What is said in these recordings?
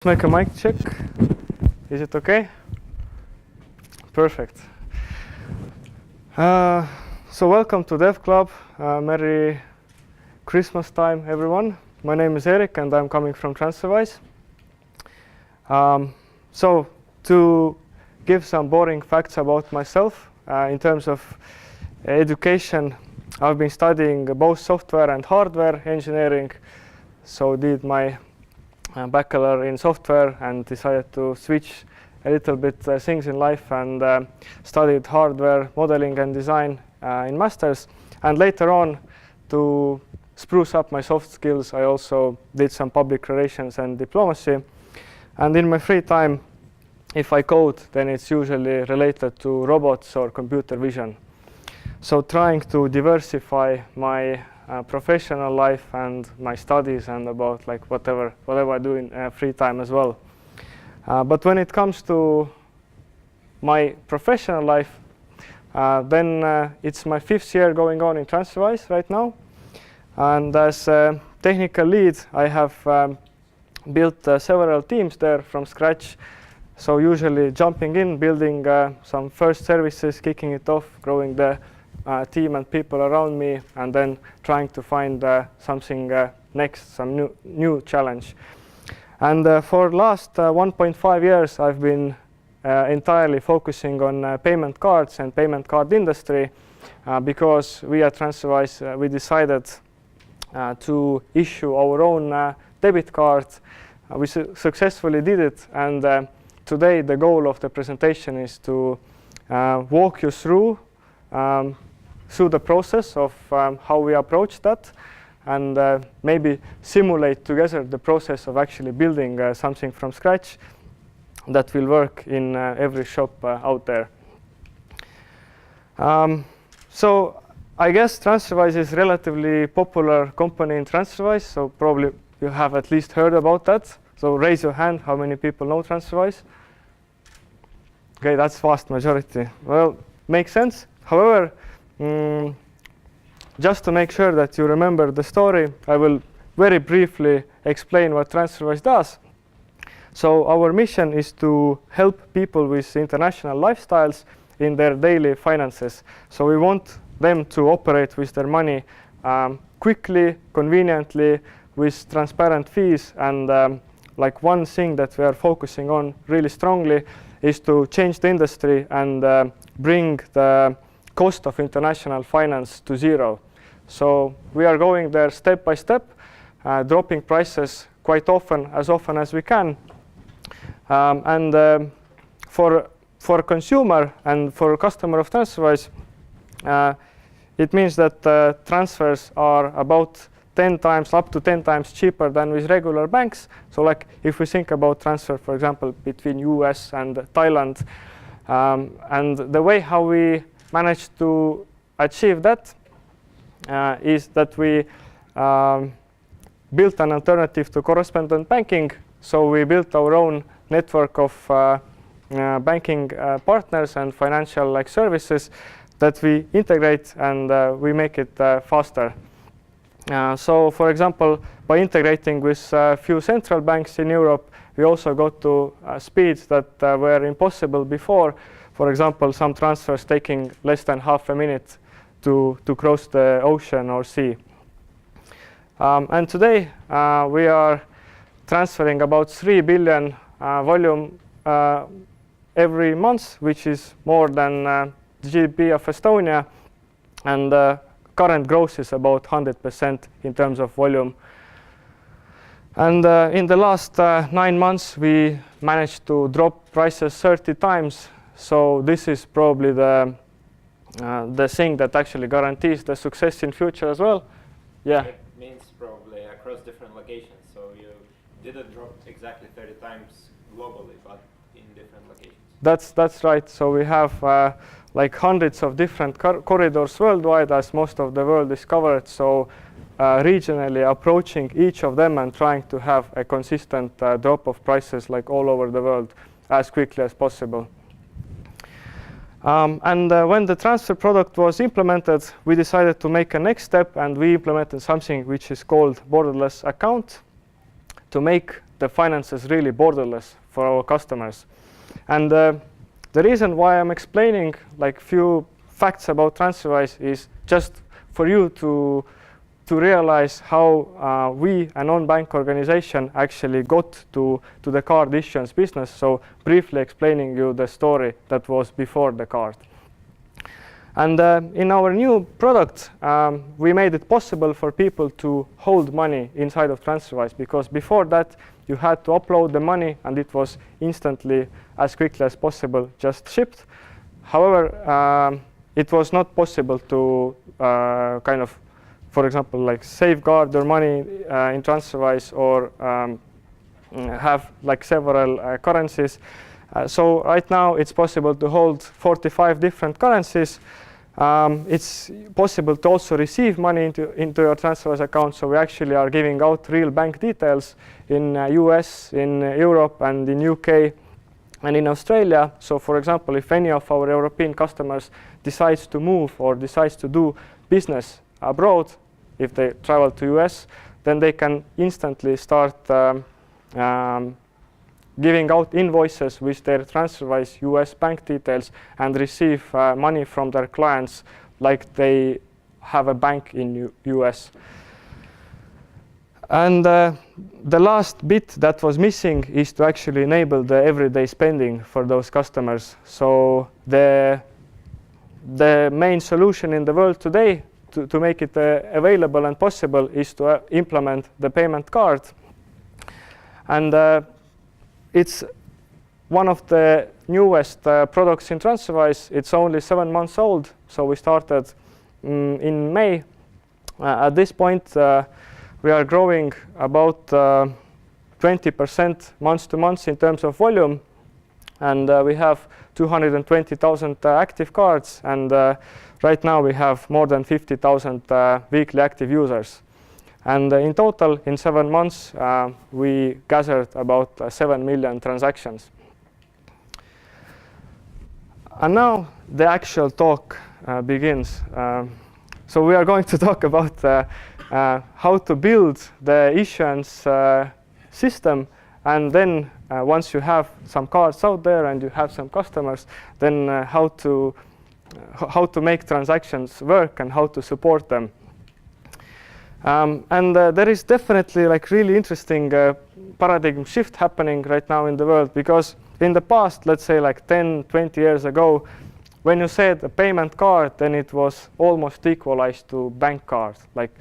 Make a mic check. Is it okay? Perfect. So welcome to Dev Club. Merry Christmas time, everyone. My name is Erik, and I'm coming from Transferwise. So to give some boring facts about myself, in terms of education, I've been studying both software and hardware engineering. So did my bachelor in software and decided to switch a little bit things in life and studied hardware modeling and design in masters. And later on, to spruce up my soft skills, I also did some public relations and diplomacy. And in my free time, if I code, then it's usually related to robots or computer vision. So trying to diversify my professional life and my studies and about like whatever I do in free time as well. But when it comes to my professional life, then it's my 5th year going on in Transferwise right now. And as a technical lead, I have built several teams there from scratch. So usually jumping in, building some first services, kicking it off, growing the team and people around me, and then trying to find something next, some new challenge. And for last 1.5 years, I've been entirely focusing on payment cards and payment card industry because we at Transferwise, we decided to issue our own debit card. We successfully did it, and today the goal of the presentation is to walk you through the process of how we approach that, and maybe simulate together the process of actually building something from scratch that will work in every shop out there. So I guess Transferwise is a relatively popular company in Transferwise, so probably you have at least heard about that. So raise your hand, how many people know Transferwise? Okay, that's vast majority. Well, makes sense. However, just to make sure that you remember the story, I will very briefly explain what Transferwise does. So our mission is to help people with international lifestyles in their daily finances. So we want them to operate with their money quickly, conveniently, with transparent fees. And like one thing that we are focusing on really strongly is to change the industry and bring the cost of international finance to zero. So we are going there step by step, dropping prices quite often as we can. And for a consumer and for a customer of Transferwise, it means that transfers are about 10 times, up to 10 times cheaper than with regular banks. So like if we think about transfer, for example, between US and Thailand, and the way how we managed to achieve that is that we built an alternative to correspondent banking. So we built our own network of banking partners and financial like services that we integrate, and we make it faster. So for example, by integrating with a few central banks in Europe, we also got to speeds that were impossible before. For example, some transfers taking less than half a minute to cross the ocean or sea. And today we are transferring about 3 billion volume every month, which is more than the GDP of Estonia. And current growth is about 100% in terms of volume. And in the last 9 months, we managed to drop prices 30 times. So this is probably the thing that actually guarantees the success in future as well. Yeah. It means probably across different locations. So you didn't drop exactly 30 times globally, but in different locations. That's right. So we have like hundreds of different corridors worldwide, as most of the world is covered. So regionally approaching each of them and trying to have a consistent drop of prices like all over the world as quickly as possible. And when the transfer product was implemented, we decided to make a next step, and we implemented something which is called borderless account to make the finances really borderless for our customers. And the reason why I'm explaining like few facts about Transferwise is just for you to realize how we, a non-bank organization, actually got to the card issuance business. So briefly explaining you the story that was before the card. And in our new product, we made it possible for people to hold money inside of Transferwise, because before that you had to upload the money and it was instantly, as quickly as possible, just shipped. However, it was not possible to kind of, for example, like safeguard their money in Transferwise or have like several currencies. So right now it's possible to hold 45 different currencies. It's possible to also receive money into your Transferwise account. So we actually are giving out real bank details in US, in Europe, and in UK, and in Australia. So for example, if any of our European customers decides to move or decides to do business abroad, if they travel to US, then they can instantly start giving out invoices with their Transferwise US bank details and receive money from their clients like they have a bank in US. And the last bit that was missing is to actually enable the everyday spending for those customers. So the main solution in the world today to make it available and possible is to implement the payment card. And it's one of the newest products in Transferwise. It's only 7 months old, so we started in May. At this point, we are growing about 20% month to month in terms of volume, and we have 220,000 active cards, and right now we have more than 50,000 weekly active users. And in total, in 7 months, we gathered about 7 million transactions. And now the actual talk begins. So we are going to talk about how to build the issuance system, and then once you have some cards out there and you have some customers, then how to make transactions work and how to support them. And there is definitely like really interesting paradigm shift happening right now in the world, because in the past, let's say like 10, 20 years ago, when you said a payment card, then it was almost equalized to bank card. Like,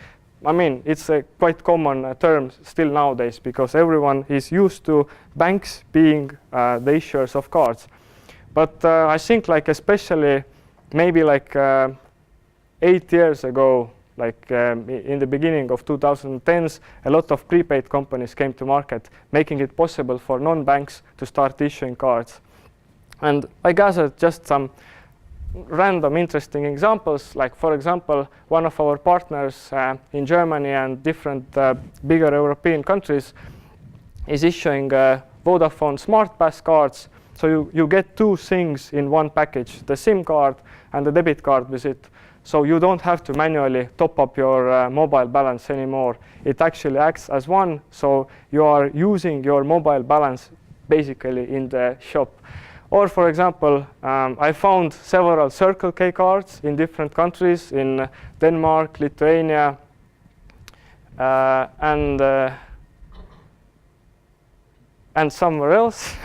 I mean, it's a quite common term still nowadays, because everyone is used to banks being the issuers of cards. But I think like especially maybe like 8 years ago, like in the beginning of 2010s, a lot of prepaid companies came to market, making it possible for non-banks to start issuing cards. And I gathered just some random interesting examples, like for example, one of our partners in Germany and different bigger European countries is issuing Vodafone SmartPass cards. So you get two things in one package, the SIM card and the debit card with it. So you don't have to manually top up your mobile balance anymore. It actually acts as one, so you are using your mobile balance basically in the shop. Or for example, I found several Circle K cards in different countries, in Denmark, Lithuania, and somewhere else.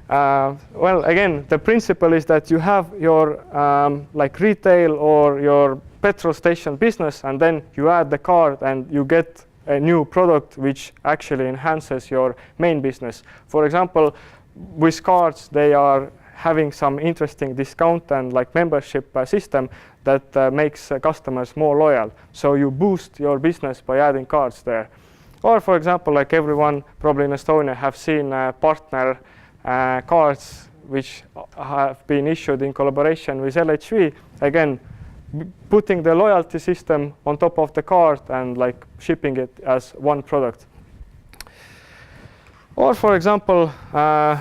Well, again, the principle is that you have your like retail or your petrol station business, and then you add the card and you get a new product which actually enhances your main business. For example, with cards, they are having some interesting discount and like membership system that makes customers more loyal. So you boost your business by adding cards there. Or for example, like everyone probably in Estonia have seen partner cards which have been issued in collaboration with LHV. Again, putting the loyalty system on top of the card and like shipping it as one product. Or for example,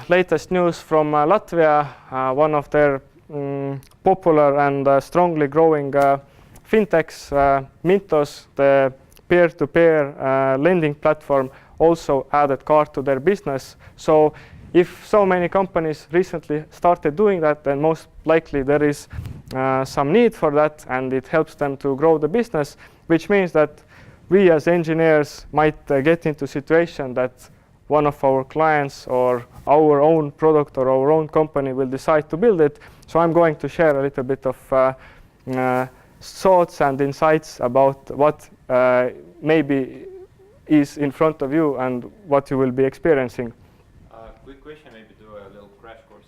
latest news from Latvia, one of their popular and strongly growing fintechs, Mintos, the peer-to-peer lending platform, also added card to their business. So if so many companies recently started doing that, then most likely there is some need for that, and it helps them to grow the business, which means that we as engineers might get into a situation that one of our clients or our own product or our own company will decide to build it. So I'm going to share a little bit of thoughts and insights about what maybe is in front of you and what you will be experiencing. Quick question, maybe do a little crash course.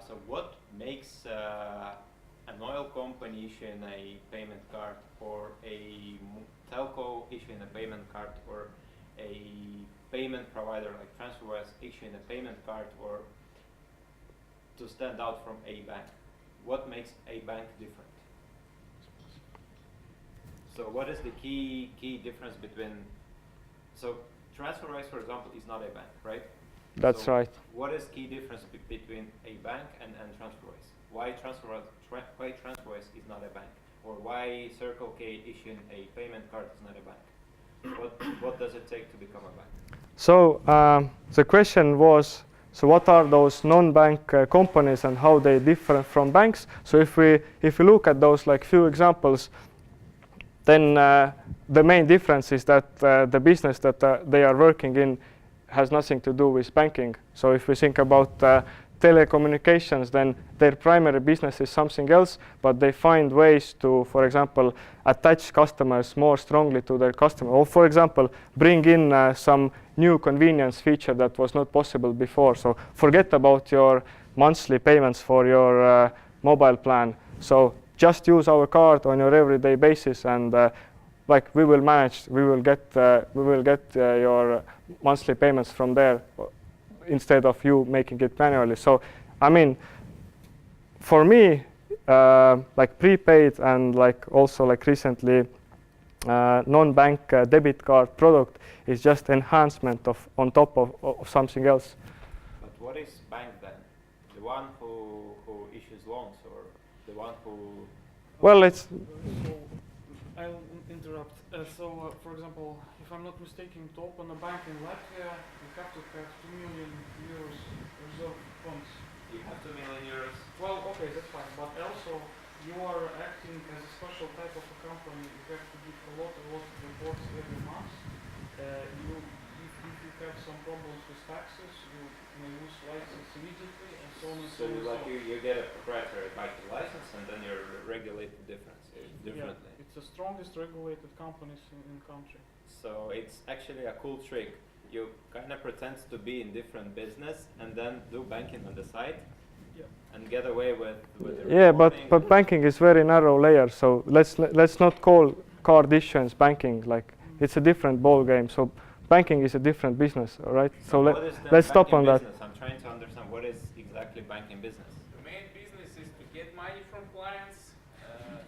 So what makes an oil company issuing a payment card, or a telco issuing a payment card, or a payment provider like Transferwise issuing a payment card, or to stand out from a bank? What makes a bank different? So what is the key difference between, so Transferwise, for example, is not a bank, right? That's so right. What is key difference between a bank and Transferwise? Why Transferwise is not a bank? Or why Circle K issuing a payment card is not a bank? What does it take to become a bank? So the question was, so what are those non-bank companies and how they differ from banks? So if we look at those like few examples, then the main difference is that the business that they are working in has nothing to do with banking. So if we think about telecommunications, then their primary business is something else, but they find ways to, for example, attach customers more strongly to their customer, or for example, bring in some new convenience feature that was not possible before. So forget about your monthly payments for your mobile plan. So just use our card on your everyday basis, and like we will get your monthly payments from there instead of you making it manually. So I mean, for me, like prepaid and like also like recently non-bank debit card product is just enhancement of on top of something else. But what is bank then? The one who issues loans, or the one who? Well, it's. So I'll interrupt. For example, if I'm not mistaken, to open a bank in Latvia, you have to have 2 million euros reserve funds. You have 2 million euros. Well, okay, that's fine. But also, you are acting as a special type of a company. You have to give a lot of reports every month. If you have some problems with taxes, you may lose license immediately, and so on and so on. So like you get a proprietary banking license, and then you're regulated differently. Yeah, it's the strongest regulated companies in country. So it's actually a cool trick. You kind of pretend to be in different business and then do banking on the side, and get away with the Yeah, but banking is very narrow layer. So let's not call card issuance banking. Like it's a different ball game. So banking is a different business, all right? So let's stop on that. I'm trying to understand what is exactly banking business. The main business is to get money from clients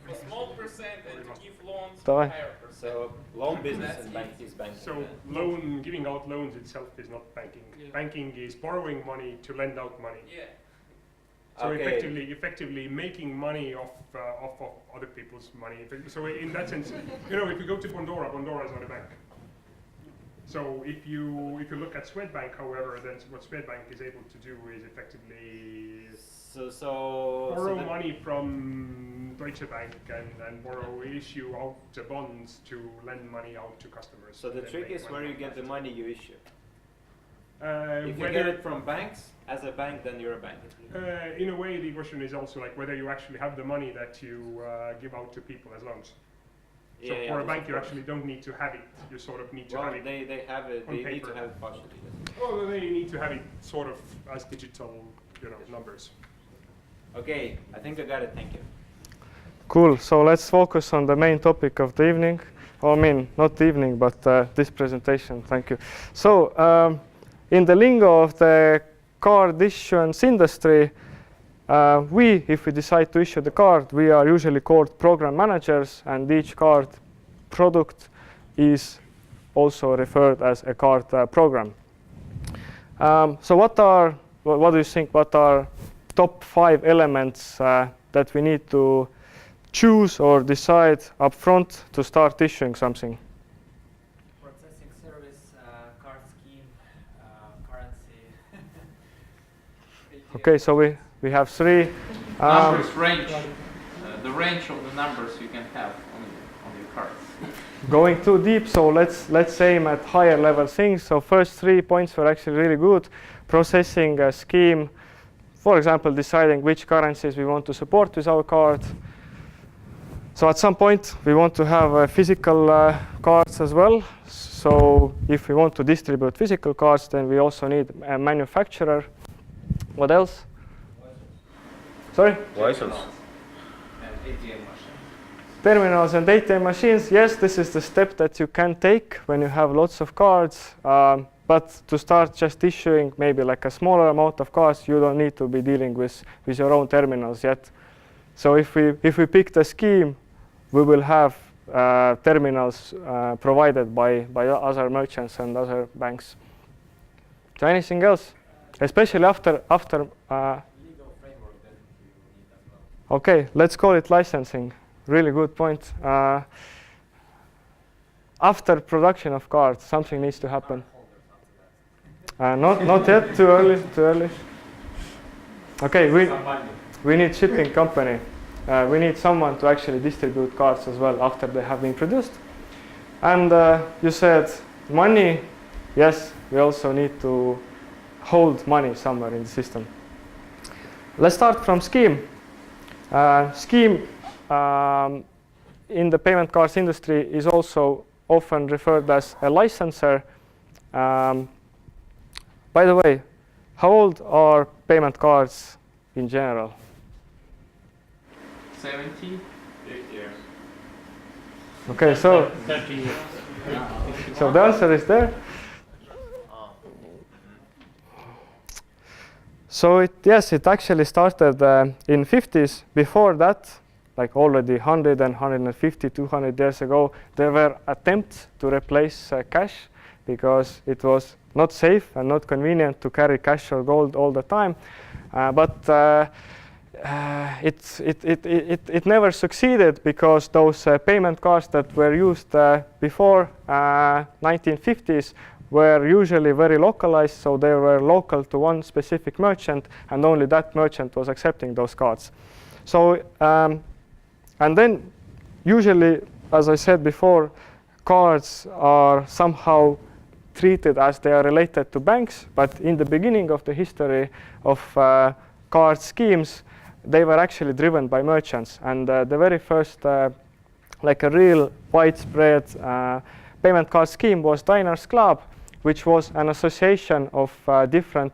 for small percent and to give loans for higher percent. So loan business and is banking. So giving out loans itself is not banking. Yeah. Banking is borrowing money to lend out money. Yeah. So Okay. effectively making money off of other people's money. So in that sense, if you go to Bondora is not a bank. So if you look at Swedbank, however, then what Swedbank is able to do is effectively borrow money from Deutsche Bank and issue out the bonds to lend money out to customers. So the trick is where you get the money you issue. If you Whether get it from banks, as a bank, then you're a bank. in a way, the question is also like whether you actually have the money that you give out to people as loans. So for a bank, you actually don't need to have it. You sort of need to have it. They have it. on They need paper. to have it partially. Well, then you need to have it sort of as digital, numbers. Okay, I think I got it. Thank you. Cool. So let's focus on the main topic of the evening. I mean, not the evening, but this presentation. Thank you. So in the lingo of the card issuance industry, if we decide to issue the card, we are usually called program managers, and each card product is also referred as a card program. So what do you think? What are top 5 elements that we need to choose or decide upfront to start issuing something? Processing service, card Okay, so we have 3. Numbers range, the range of the numbers you can have on your cards. Going too deep, so let's aim at higher level things. So first 3 points were actually really good. Processing a scheme, for example, deciding which currencies we want to support with our card. So at some point we want to have physical cards as well. So if we want to distribute physical cards, then we also need a manufacturer. What else? Sorry? License. And ATM machines. Terminals and ATM machines, yes, this is the step that you can take when you have lots of cards. But to start just issuing maybe like a smaller amount of cards, you don't need to be dealing with your own terminals yet. So if we pick the scheme, we will have terminals provided by other merchants and other banks. So anything else? Especially after Legal framework that you need as well. Okay, let's call it licensing. Really good point. After production of cards, something needs to happen. Not yet. Too early. Too early. Okay, we need shipping company. We need someone to actually distribute cards as well after they have been produced. And you said money. Yes, we also need to hold money somewhere in the system. Let's start from scheme. Scheme in the payment cards industry is also often referred as a licensor. By the way, how old are payment cards in general? 70? 8 years. Okay, so 30 years. so the answer is there. So yes, it actually started in 50s. Before that, like already 100 and 150, 200 years ago, there were attempts to replace cash because it was not safe and not convenient to carry cash or gold all the time. But it never succeeded because those payment cards that were used before 1950s were usually very localized, so they were local to one specific merchant, and only that merchant was accepting those cards. So, and then usually, as I said before, cards are somehow treated as they are related to banks, but in the beginning of the history of card schemes, they were actually driven by merchants. And the very first, like a real widespread payment card scheme was Diners Club, which was an association of different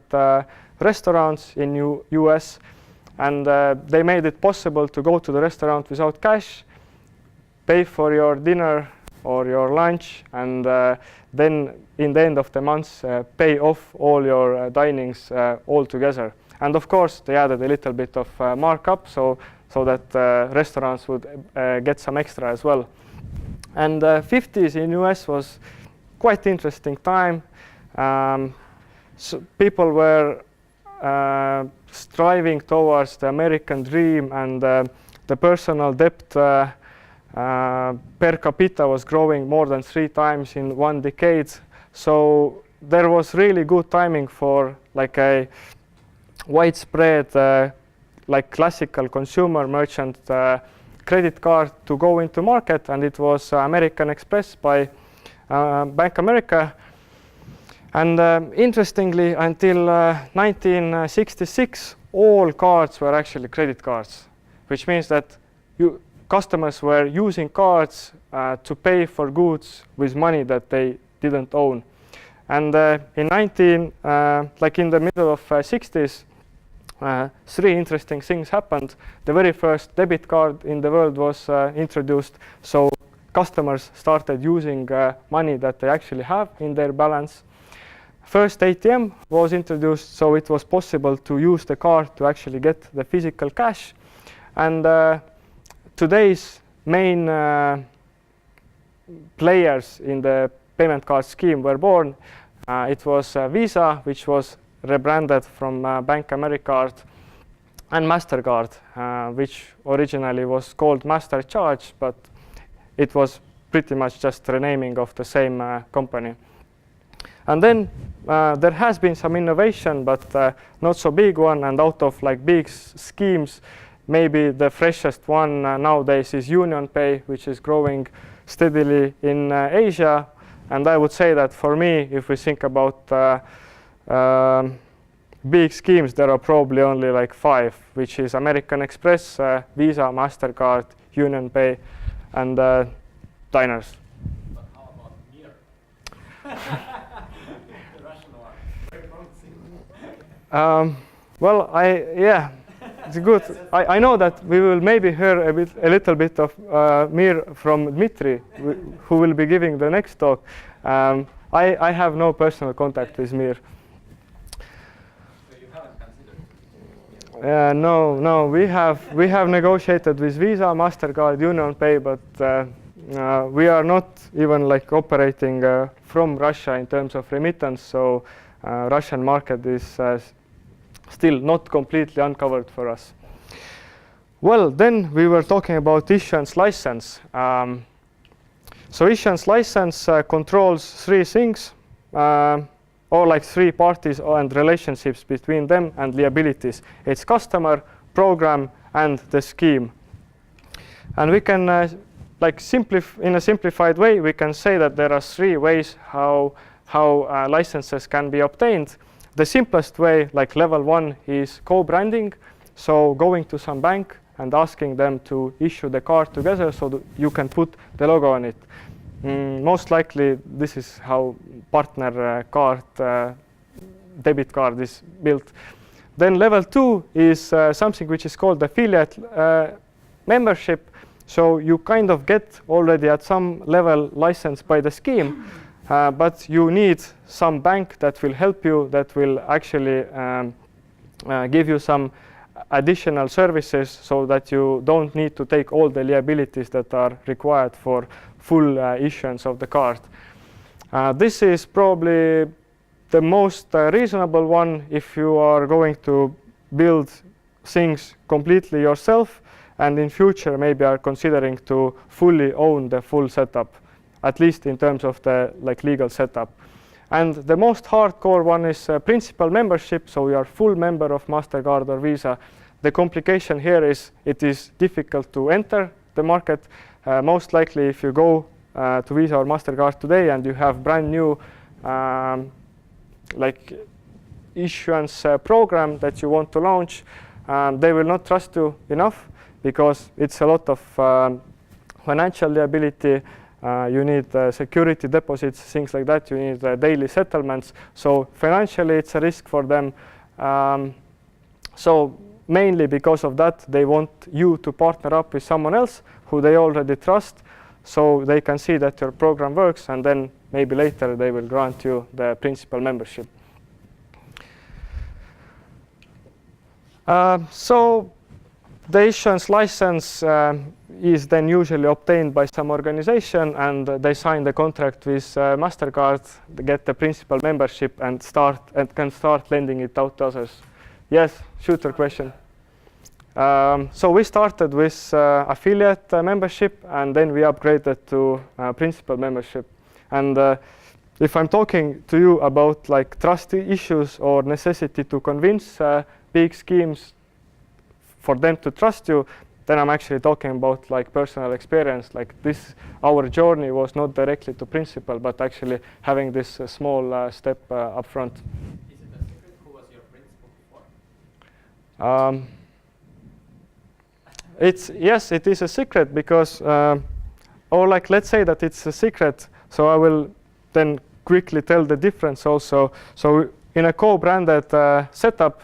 restaurants in US. And they made it possible to go to the restaurant without cash, pay for your dinner or your lunch, and then in the end of the month, pay off all your dinings all together. And of course, they added a little bit of markup so that restaurants would get some extra as well. And 50s in US was quite interesting time. So people were striving towards the American dream, and the personal debt per capita was growing more than 3 times in 1 decade. So there was really good timing for like a widespread, like classical consumer merchant credit card to go into market, and it was American Express by Bank America. And interestingly, until 1966, all cards were actually credit cards, which means that customers were using cards to pay for goods with money that they didn't own. And in like in the middle of 60s, 3 interesting things happened. The very first debit card in the world was introduced, so customers started using money that they actually have in their balance. First ATM was introduced, so it was possible to use the card to actually get the physical cash. And today's main players in the payment card scheme were born. It was Visa, which was rebranded from Bank Americard, and MasterCard, which originally was called MasterCharge, but it was pretty much just renaming of the same company. And then there has been some innovation, but not so big one. And out of like big schemes, maybe the freshest one nowadays is UnionPay, which is growing steadily in Asia. And I would say that for me, if we think about big schemes, there are probably only like 5, which is American Express, Visa, MasterCard, UnionPay, and Diners. But how about Mir? The Russian one. Well, yeah, it's good. I know that we will maybe hear a little bit of Mir from Dmitry, who will be giving the next talk. I have no personal contact with Mir. So you haven't considered? No. We have negotiated with Visa, MasterCard, UnionPay, but we are not even like operating from Russia in terms of remittance. So Russian market is still not completely uncovered for us. Well, then we were talking about issuance license. So issuance license controls 3 things, or like 3 parties and relationships between them and liabilities. It's customer, program, and the scheme. And we can, in a simplified way, we can say that there are 3 ways how licenses can be obtained. The simplest way, like level 1, is co-branding. So going to some bank and asking them to issue the card together so that you can put the logo on it. Most likely, this is how partner card, debit card is built. Then level 2 is something which is called affiliate membership. So you kind of get already at some level licensed by the scheme, but you need some bank that will help you, that will actually give you some additional services so that you don't need to take all the liabilities that are required for full issuance of the card. This is probably the most reasonable one if you are going to build things completely yourself, and in future maybe are considering to fully own the full setup, at least in terms of the legal setup. And the most hardcore one is principal membership, so you are full member of MasterCard or Visa. The complication here is it is difficult to enter the market. Most likely if you go to Visa or MasterCard today and you have brand new issuance program that you want to launch, they will not trust you enough because it's a lot of financial liability. You need security deposits, things like that. You need daily settlements. So financially, it's a risk for them. So mainly because of that, they want you to partner up with someone else who they already trust, so they can see that your program works, and then maybe later they will grant you the principal membership. So the issuance license is then usually obtained by some organization, and they sign the contract with MasterCard, they get the principal membership, and can start lending it out to others. Yes, shoot your question. So we started with affiliate membership, and then we upgraded to principal membership. And if I'm talking to you about trust issues or necessity to convince big schemes for them to trust you, then I'm actually talking about personal experience. Our journey was not directly to principal, but actually having this small step up front. Is it a secret who was your principal before? Yes, it is a secret because, or let's say that it's a secret. So I will then quickly tell the difference also. So in a co-branded setup,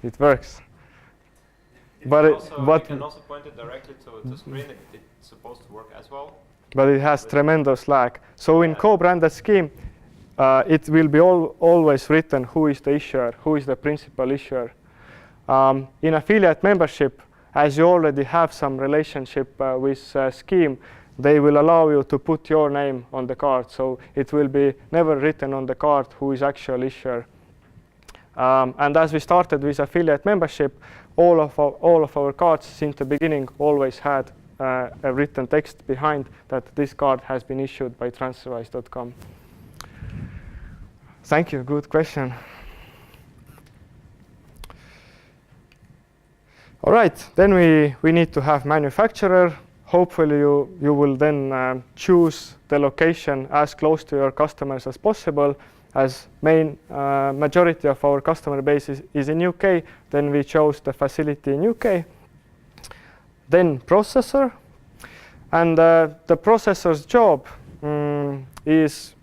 it works. But you can also point it directly to screen. It's supposed to work as well. But it has tremendous lag. So in co-branded scheme, it will be always written who is the issuer, who is the principal issuer. In affiliate membership, as you already have some relationship with scheme, they will allow you to put your name on the card. So it will be never written on the card who is actual issuer. And as we started with affiliate membership, all of our cards since the beginning always had a written text behind that this card has been issued by Transferwise.com. Thank you, good question. All right, then we need to have manufacturer. Hopefully you will then choose the location as close to your customers as possible. As majority of our customer base is in UK, then we chose the facility in UK. Then processor, and the processor's job is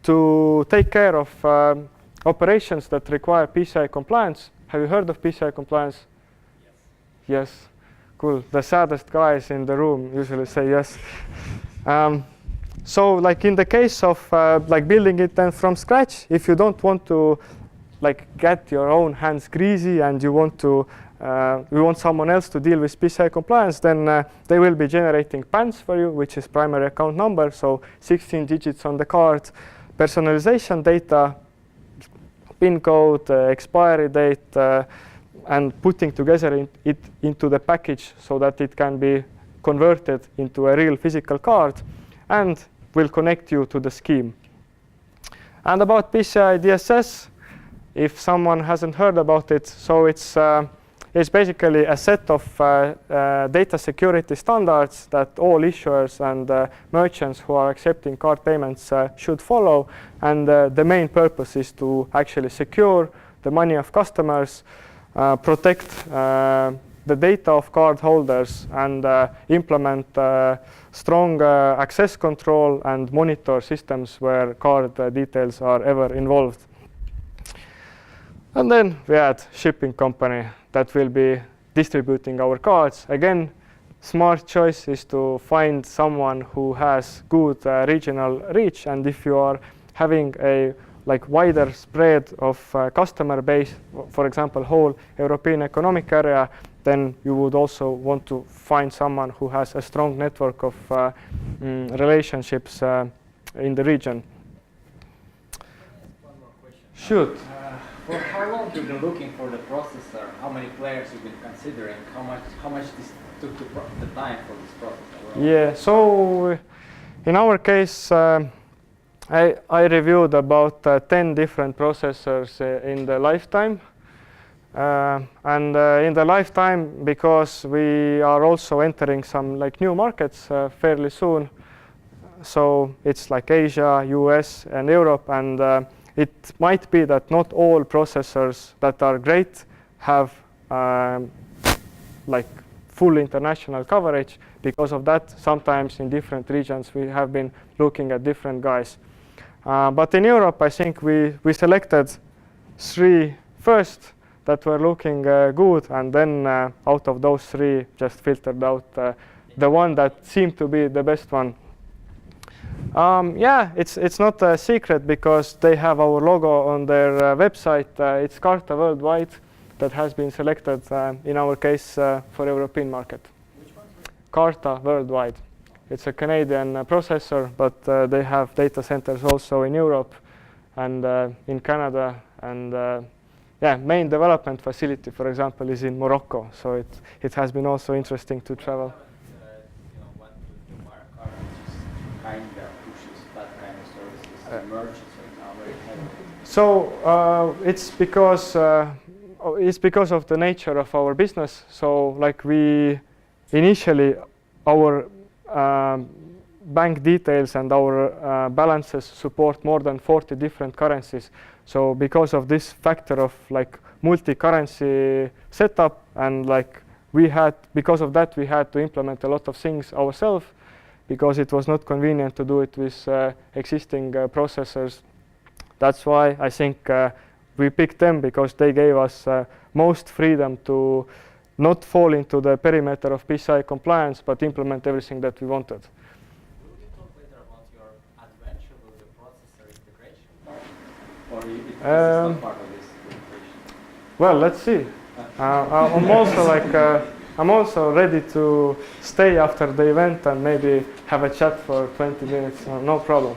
to take care of operations that require PCI compliance. Have you heard of PCI compliance? Yes. Yes. Cool. The saddest guys in the room usually say yes. So, like in the case of like building it then from scratch, if you don't want to like get your own hands greasy and you want someone else to deal with PCI compliance, then they will be generating PANs for you, which is primary account number, so 16 digits on the card, personalization data, PIN code, expiry date, and putting together it into the package so that it can be converted into a real physical card and will connect you to the scheme. And about PCI DSS, if someone hasn't heard about it, so it's basically a set of data security standards that all issuers and merchants who are accepting card payments should follow. And the main purpose is to actually secure the money of customers, protect the data of card holders, and implement strong access control and monitor systems where card details are ever involved. And then we add shipping company that will be distributing our cards. Again, smart choice is to find someone who has good regional reach, and if you are having a wider spread of customer base, for example, whole European Economic Area, then you would also want to find someone who has a strong network of relationships in the region. One more question. Shoot. For how long you've been looking for the processor? How many players you've been considering? How much this took the time for this processor? Yeah, so in our case, I reviewed about 10 different processors in the lifetime. And in the lifetime, because we are also entering some new markets fairly soon, so it's like Asia, US, and Europe, and it might be that not all processors that are great have full international coverage. Because of that, sometimes in different regions we have been looking at different guys. But in Europe, I think we selected 3 first that were looking good, and then out of those 3 just filtered out the one that seemed to be the best one. Yeah, it's not a secret because they have our logo on their website. It's Carta Worldwide that has been selected in our case for European market. Which one? Carta Worldwide. It's a Canadian processor, but they have data centers also in Europe and in Canada, and yeah, main development facility, for example, is in Morocco, so it has been also interesting to travel. Went to Mark, which kind of pushes that kind of services to merchants right now very heavily. So it's because of the nature of our business. So we initially our bank details and our balances support more than 40 different currencies. So because of this factor of multi-currency setup, and because of that we had to implement a lot of things ourselves because it was not convenient to do it with existing processors. That's why I think we picked them, because they gave us most freedom to not fall into the perimeter of PCI compliance, but implement everything that we wanted. Will you talk later about your adventure with the processor integration part? Or this is not part of this integration? Well, let's see. I'm also ready to stay after the event and maybe have a chat for 20 minutes. No problem.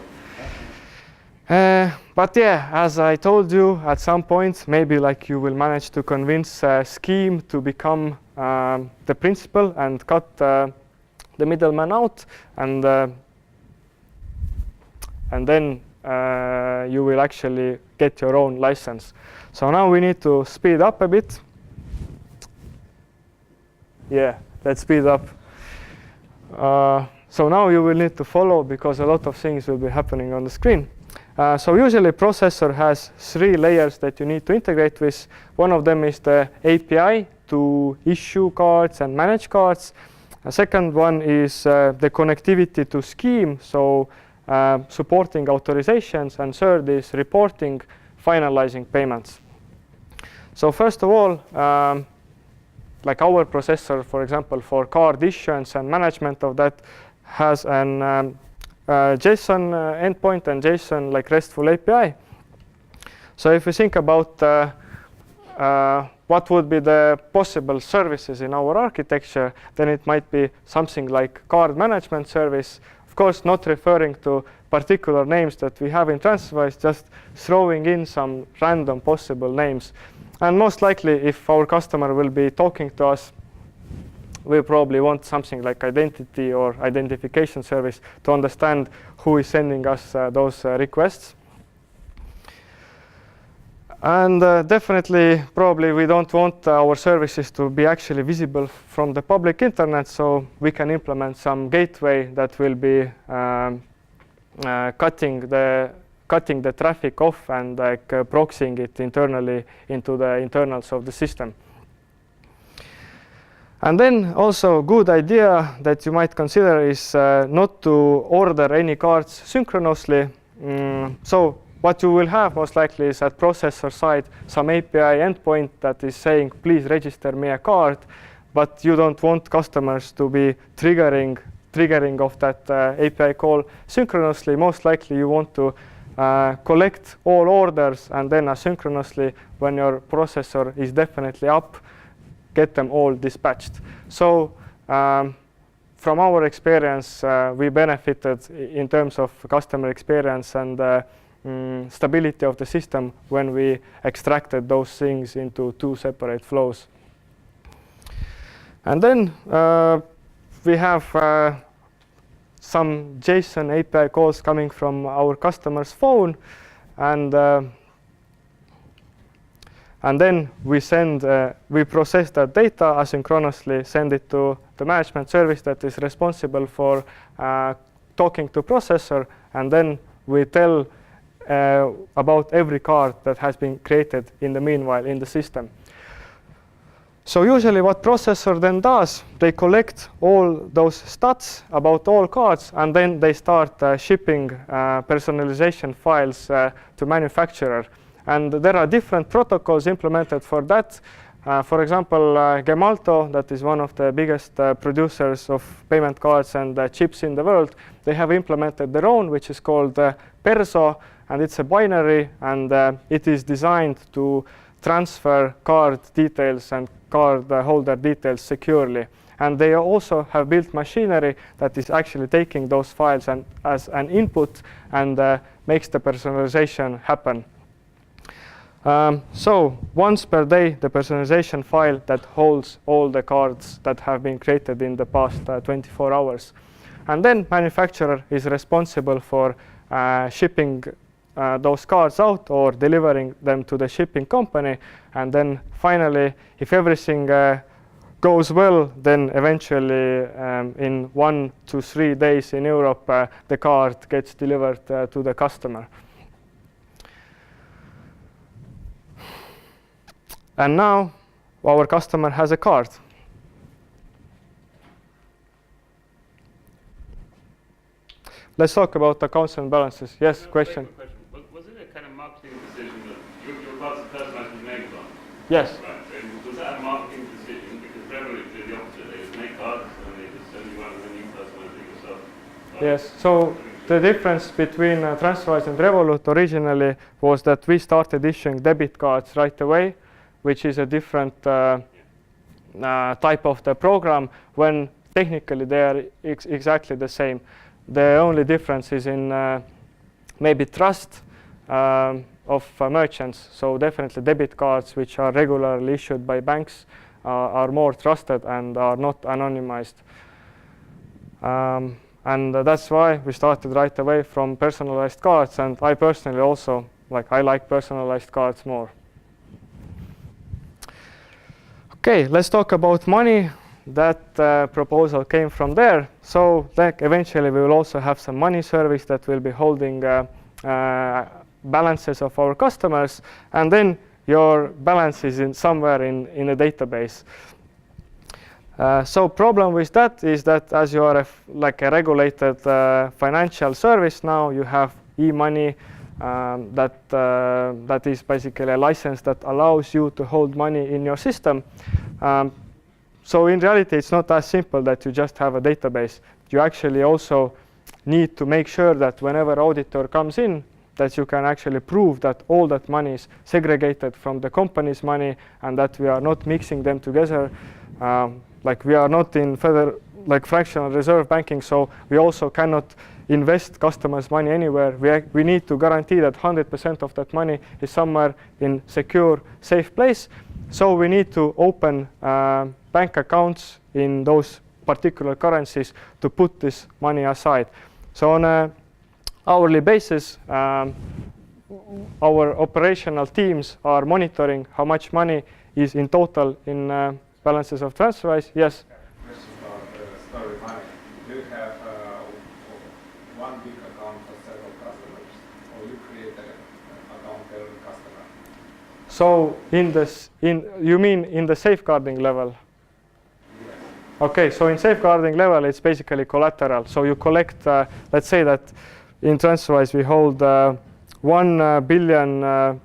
But yeah, as I told you, at some point, maybe like you will manage to convince a scheme to become the principal and cut the middleman out, and then you will actually get your own license. So now we need to speed up a bit. Yeah, let's speed up. So now you will need to follow because a lot of things will be happening on the screen. So usually processor has 3 layers that you need to integrate with. One of them is the API to issue cards and manage cards. A second one is the connectivity to scheme, so supporting authorizations, and third is reporting, finalizing payments. So first of all, like our processor, for example, for card issuance and management of that has an JSON endpoint and JSON like RESTful API. So if we think about what would be the possible services in our architecture, then it might be something like card management service. Of course, not referring to particular names that we have in Transferwise, just throwing in some random possible names. And most likely, if our customer will be talking to us, we probably want something like identity or identification service to understand who is sending us those requests. And definitely, probably we don't want our services to be actually visible from the public internet, so we can implement some gateway that will be cutting the traffic off and like proxying it internally into the internals of the system. And then also a good idea that you might consider is not to order any cards synchronously. So what you will have most likely is at processor side some API endpoint that is saying, please register me a card, but you don't want customers to be triggering of that API call synchronously. Most likely you want to collect all orders and then asynchronously, when your processor is definitely up, get them all dispatched. So from our experience, we benefited in terms of customer experience and stability of the system when we extracted those things into 2 separate flows. And then we have some JSON API calls coming from our customer's phone, and then we process that data asynchronously, send it to the management service that is responsible for talking to processor, and then we tell about every card that has been created in the meanwhile in the system. So usually what processor then does, they collect all those stats about all cards, and then they start shipping personalization files to manufacturer. And there are different protocols implemented for that. For example, Gemalto, that is one of the biggest producers of payment cards and chips in the world, they have implemented their own, which is called Perso, and it's a binary, and it is designed to transfer card details and card holder details securely. And they also have built machinery that is actually taking those files and as an input and makes the personalization happen. So once per day, the personalization file that holds all the cards that have been created in the past 24 hours. And then manufacturer is responsible for shipping those cards out or delivering them to the shipping company. And then finally, if everything goes well, then eventually in 1 to 3 days in Europe, the card gets delivered to the customer. And now our customer has a card. Let's talk about accounts and balances. Yes, question. Was it a kind of marketing decision that your cards are personalized with Amazon? Yes. Right. And was that a marketing decision? Because Revolut did the opposite. They just make cards and they just send you one and then you personalize it yourself. Yes. So the difference between Transferwise and Revolut originally was that we started issuing debit cards right away, which is a different type of the program, when technically they are exactly the same. The only difference is in maybe trust, of merchants. So definitely debit cards, which are regularly issued by banks, are more trusted and are not anonymized. And that's why we started right away from personalized cards, and I personally also I like personalized cards more. Okay, let's talk about money. That proposal came from there. So eventually we will also have some money service that will be holding balances of our customers, and then your balance is somewhere in a database. So problem with that is that as you are a regulated financial service now, you have e-money that is basically a license that allows you to hold money in your system. So in reality, it's not as simple that you just have a database. You actually also need to make sure that whenever auditor comes in, that you can actually prove that all that money is segregated from the company's money and that we are not mixing them together. We are not in fractional reserve banking, so we also cannot invest customers' money anywhere. We need to guarantee that 100% of that money is somewhere in secure, safe place. So we need to open bank accounts in those particular currencies to put this money aside. So on an hourly basis, our operational teams are monitoring how much money is in total in balances of Transferwise. Yes? Question about story money. Do you have one big account for several customers, or you create an account for every customer? So you mean in the safeguarding level? Yes. Okay, so in safeguarding level, it's basically collateral. So you collect, let's say that in Transferwise we hold 1 billion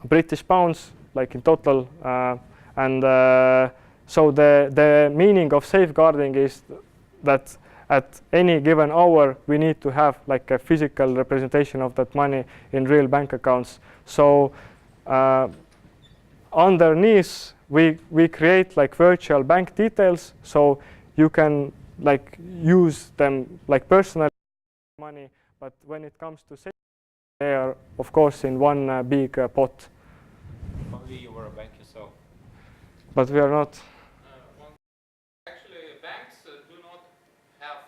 British pounds, in total, and so the meaning of safeguarding is that at any given hour we need to have a physical representation of that money in real bank accounts. So underneath we create virtual bank details, so you can use them personal money, but when it comes to safety, they are of course in one big pot. Only you were a bank yourself. But we are not. Actually, banks do not have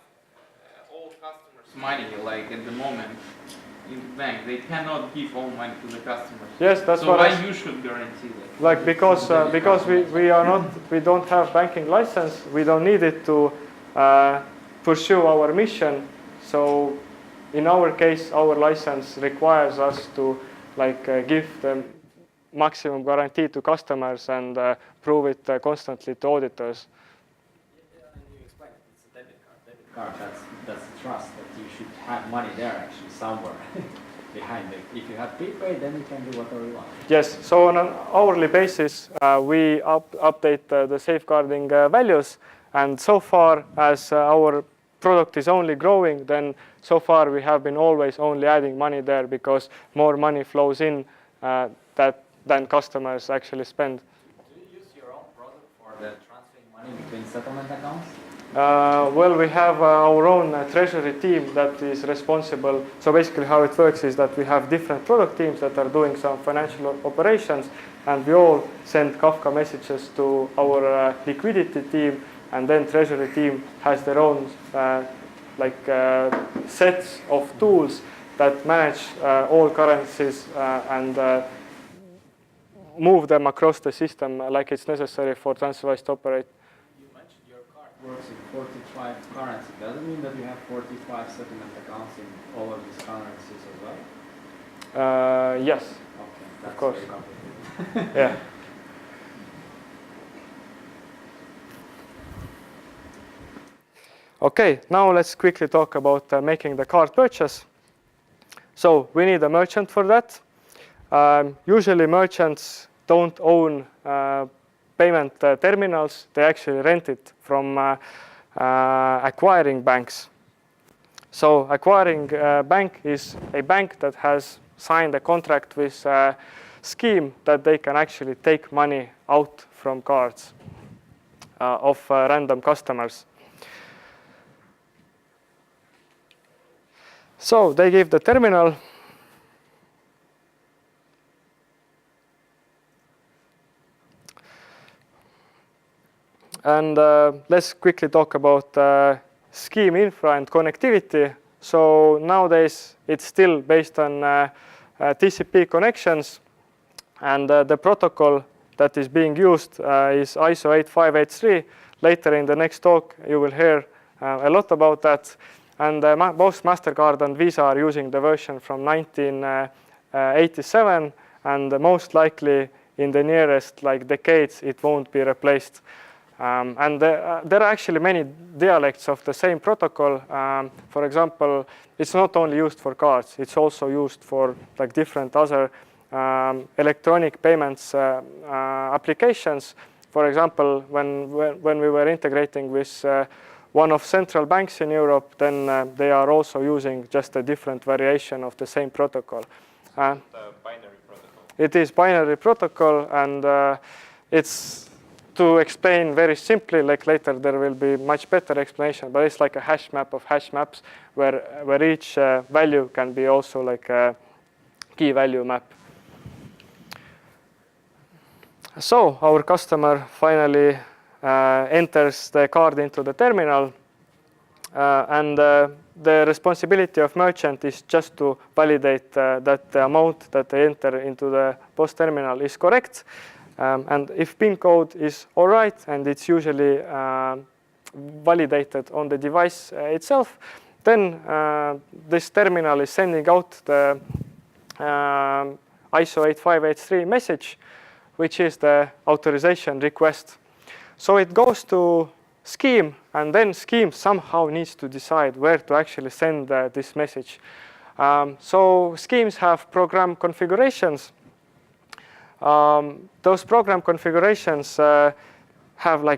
all customers' money at the moment in the bank. They cannot give all money to the customers. Yes, that's so what why you should guarantee that? Because we don't have banking license, we don't need it to pursue our mission. So in our case, our license requires us to give them maximum guarantee to customers and prove it constantly to auditors. You explained it's a debit card. Debit card, that's trust that you should have money there actually somewhere behind it. If you have prepaid, then you can do whatever you want. Yes, so on an hourly basis, we update the safeguarding values, and so far as our product is only growing, then so far we have been always only adding money there because more money flows in than customers actually spend. Do you use your own product for the transferring money between settlement accounts? Well, we have our own treasury team that is responsible. So basically how it works is that we have different product teams that are doing some financial operations, and we all send Kafka messages to our liquidity team, and then treasury team has their own sets of tools that manage all currencies and move them across the system like it's necessary for Transferwise to operate. You mentioned your card works in 45 currencies. Does it mean that you have 45 settlement accounts in all of these currencies as well? Yes. Okay, that's of course. very complicated. Yeah. Okay, now let's quickly talk about making the card purchase. So we need a merchant for that. Usually merchants don't own payment terminals. They actually rent it from acquiring banks. So acquiring bank is a bank that has signed a contract with a scheme that they can actually take money out from cards of random customers. So they give the terminal. And let's quickly talk about scheme infra and connectivity. So nowadays it's still based on TCP connections, and the protocol that is being used is ISO 8583. Later in the next talk you will hear a lot about that. And both MasterCard and Visa are using the version from 1987, and most likely in the nearest decades it won't be replaced. And there are actually many dialects of the same protocol. For example, it's not only used for cards, it's also used for different other electronic payments applications. For example, when we were integrating with one of central banks in Europe, then they are also using just a different variation of the same protocol. The binary protocol. It is binary protocol, and it's, to explain very simply, later there will be much better explanation, but it's like a hash map of hash maps where each value can be also like a key value map. So our customer finally enters the card into the terminal, and the responsibility of merchant is just to validate that the amount that they enter into the POS terminal is correct. And if PIN code is all right, and it's usually validated on the device itself, then this terminal is sending out the ISO 8583 message, which is the authorization request. So it goes to scheme, and then scheme somehow needs to decide where to actually send this message. So schemes have program configurations. Those program configurations have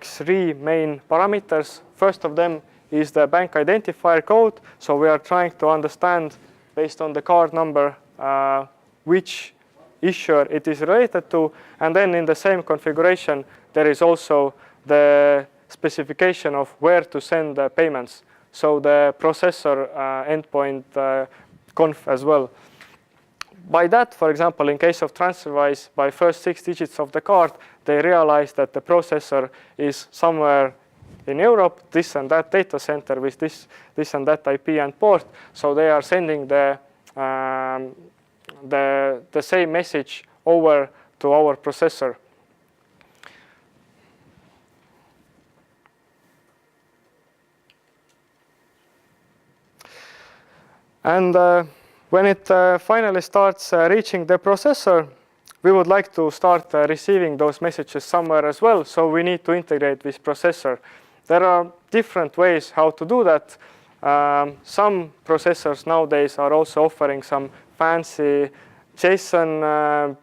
3 main parameters. First of them is the bank identifier code. So we are trying to understand, based on the card number, which issuer it is related to. And then in the same configuration, there is also the specification of where to send the payments. So the processor endpoint conf as well. By that, for example, in case of Transferwise, by first 6 digits of the card, they realize that the processor is somewhere in Europe, this and that data center with this and that IP and port. So they are sending the same message over to our processor. And when it finally starts reaching the processor, we would like to start receiving those messages somewhere as well. So we need to integrate with processor. There are different ways how to do that. Some processors nowadays are also offering some fancy JSON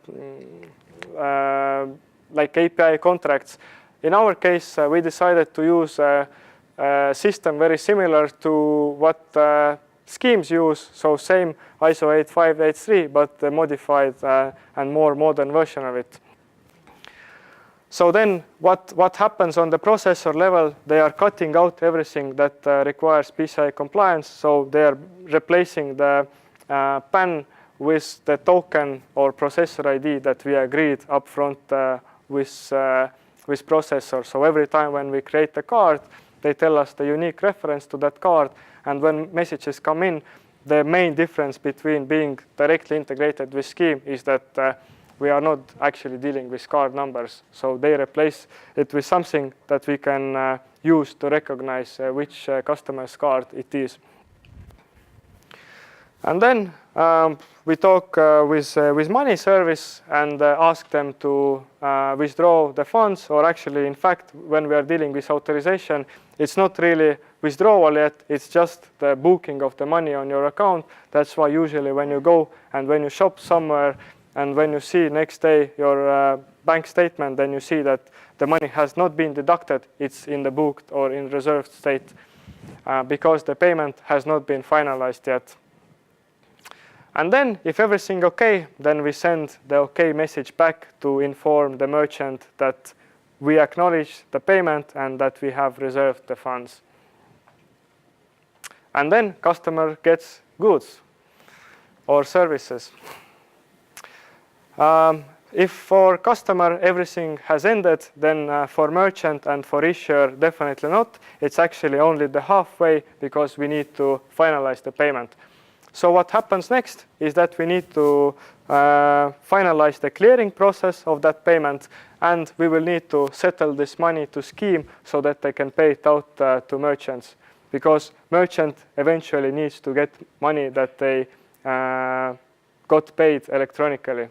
API contracts. In our case, we decided to use a system very similar to what schemes use, so same ISO 8583, but a modified and more modern version of it. So then what happens on the processor level, they are cutting out everything that requires PCI compliance. So they are replacing the PAN with the token or processor ID that we agreed upfront with processor. So every time when we create a card, they tell us the unique reference to that card. And when messages come in, the main difference between being directly integrated with scheme is that we are not actually dealing with card numbers. So they replace it with something that we can use to recognize which customer's card it is. And then we talk with money service and ask them to withdraw the funds, or actually, in fact, when we are dealing with authorization, it's not really withdrawal yet, it's just the booking of the money on your account. That's why usually when you go and when you shop somewhere and when you see next day your bank statement, then you see that the money has not been deducted, it's in the booked or in reserved state because the payment has not been finalized yet. And then if everything okay, then we send the okay message back to inform the merchant that we acknowledge the payment and that we have reserved the funds. And then customer gets goods or services. if for customer everything has ended, then for merchant and for issuer, definitely not. It's actually only the halfway because we need to finalize the payment. So what happens next is that we need to finalize the clearing process of that payment, and we will need to settle this money to scheme so that they can pay it out to merchants, because merchant eventually needs to get money that they got paid electronically.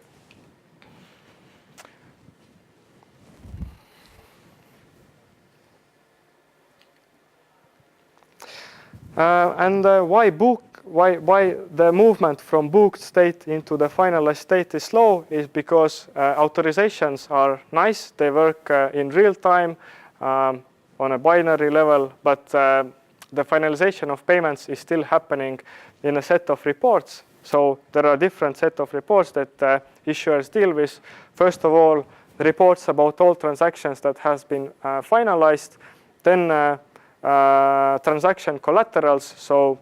Why the movement from booked state into the finalized state is slow is because authorizations are nice. They work in real time on a binary level, but the finalization of payments is still happening in a set of reports. So there are different set of reports that issuers deal with. First of all, reports about all transactions that has been finalized. Then transaction collaterals, so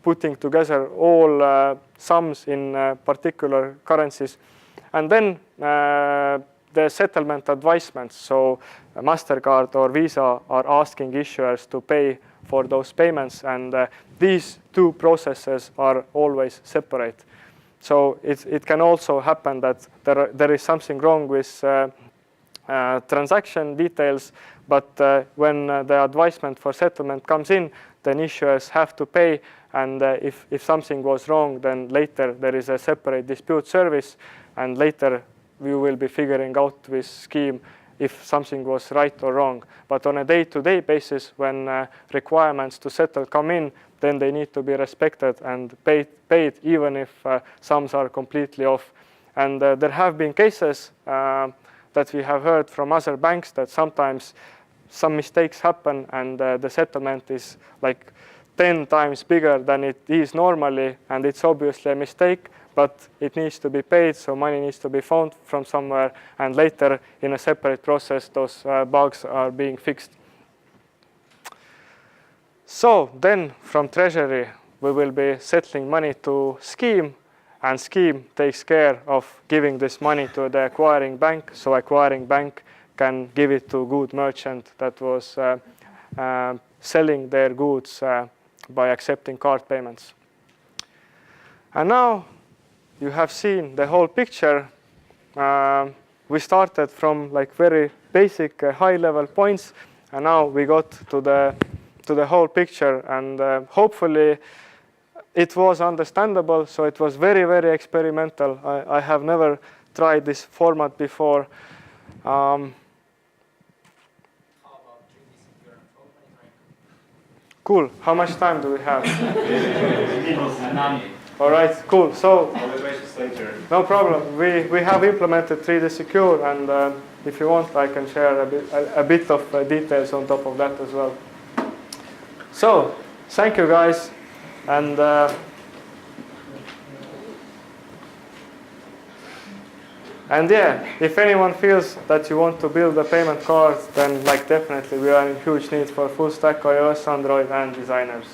putting together all sums in particular currencies. And then the settlement advisements, so MasterCard or Visa are asking issuers to pay for those payments, and these two processes are always separate. So it can also happen that there is something wrong with transaction details, but when the advisement for settlement comes in, then issuers have to pay, and if something goes wrong, then later there is a separate dispute service, and later we will be figuring out with scheme if something was right or wrong. But on a day-to-day basis, when requirements to settle come in, then they need to be respected and paid even if sums are completely off. And there have been cases that we have heard from other banks that sometimes some mistakes happen and the settlement is like 10 times bigger than it is normally, and it's obviously a mistake, but it needs to be paid, so money needs to be found from somewhere, and later in a separate process those bugs are being fixed. So then from treasury we will be settling money to scheme, and scheme takes care of giving this money to the acquiring bank, so acquiring bank can give it to good merchant that was selling their goods by accepting card payments. And now you have seen the whole picture. We started from like very basic high-level points, and now we got to the whole picture, and hopefully it was understandable. So it was very, very experimental. I have never tried this format before. Cool. How much time do we have? All right, cool. So, no problem. We have implemented 3D Secure, and if you want, I can share a bit of details on top of that as well. So, thank you guys, and yeah, if anyone feels that you want to build a payment card, then like definitely we are in huge need for full stack iOS, Android, and designers.